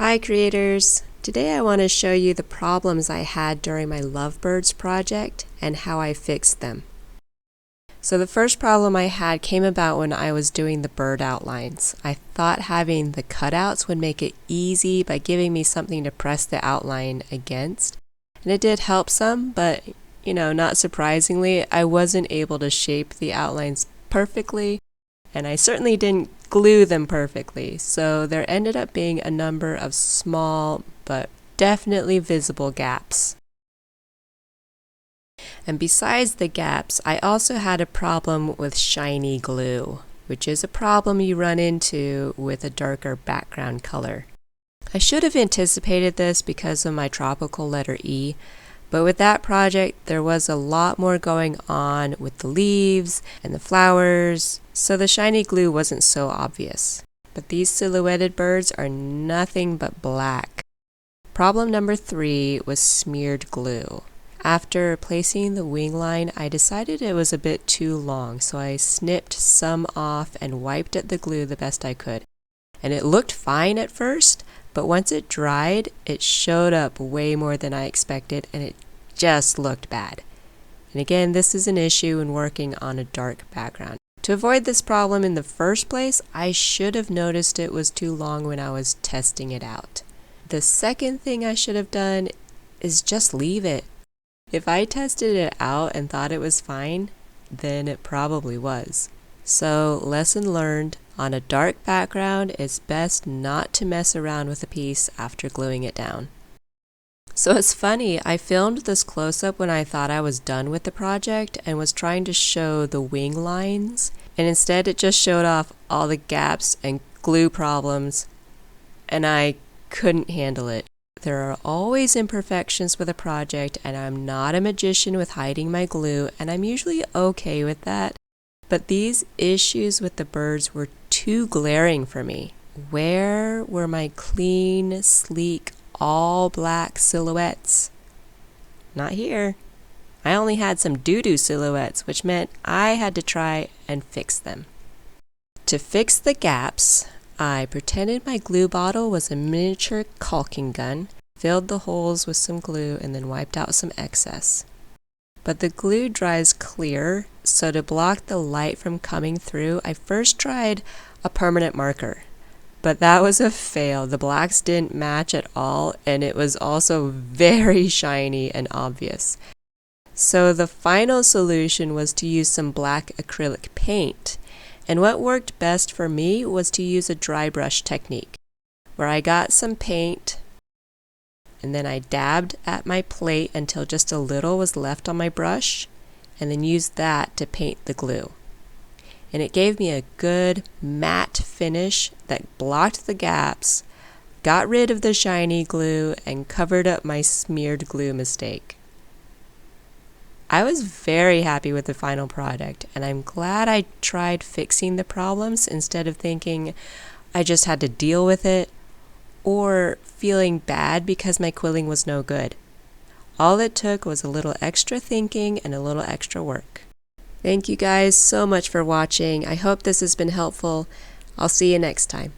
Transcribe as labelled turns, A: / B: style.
A: Hi creators! Today I want to show you the problems I had during my lovebirds project and how I fixed them. So the first problem I had came about when I was doing the bird outlines. I thought having the cutouts would make it easy by giving me something to press the outline against. And it did help some, but not surprisingly, I wasn't able to shape the outlines perfectly, and I certainly didn't glue them perfectly, so there ended up being a number of small but definitely visible gaps. And besides the gaps, I also had a problem with shiny glue, which is a problem you run into with a darker background color. I should have anticipated this because of my tropical letter E, but with that project there was a lot more going on with the leaves and the flowers, so the shiny glue wasn't so obvious. But these silhouetted birds are nothing but black. Problem number 3 was smeared glue. After placing the wing line, I decided it was a bit too long, so I snipped some off and wiped at the glue the best I could. And it looked fine at first, but once it dried, it showed up way more than I expected, and it just looked bad. And again, this is an issue when working on a dark background. To avoid this problem in the first place, I should have noticed it was too long when I was testing it out. The second thing I should have done is just leave it. If I tested it out and thought it was fine, then it probably was. So, lesson learned, on a dark background, it's best not to mess around with a piece after gluing it down. So it's funny, I filmed this close-up when I thought I was done with the project and was trying to show the wing lines, and instead it just showed off all the gaps and glue problems, and I couldn't handle it. There are always imperfections with a project, and I'm not a magician with hiding my glue, and I'm usually okay with that. But these issues with the birds were too glaring for me. Where were my clean, sleek, all black silhouettes? Not here. I only had some doo-doo silhouettes, which meant I had to try and fix them. To fix the gaps, I pretended my glue bottle was a miniature caulking gun, filled the holes with some glue, and then wiped out some excess. But the glue dries clear, so to block the light from coming through, I first tried a permanent marker. But that was a fail. The blacks didn't match at all, and it was also very shiny and obvious. So the final solution was to use some black acrylic paint. And what worked best for me was to use a dry brush technique, where I got some paint, and then I dabbed at my plate until just a little was left on my brush, and then used that to paint the glue. And it gave me a good matte finish that blocked the gaps, got rid of the shiny glue, and covered up my smeared glue mistake. I was very happy with the final product, and I'm glad I tried fixing the problems instead of thinking I just had to deal with it, or feeling bad because my quilling was no good. All it took was a little extra thinking and a little extra work. Thank you guys so much for watching. I hope this has been helpful. I'll see you next time.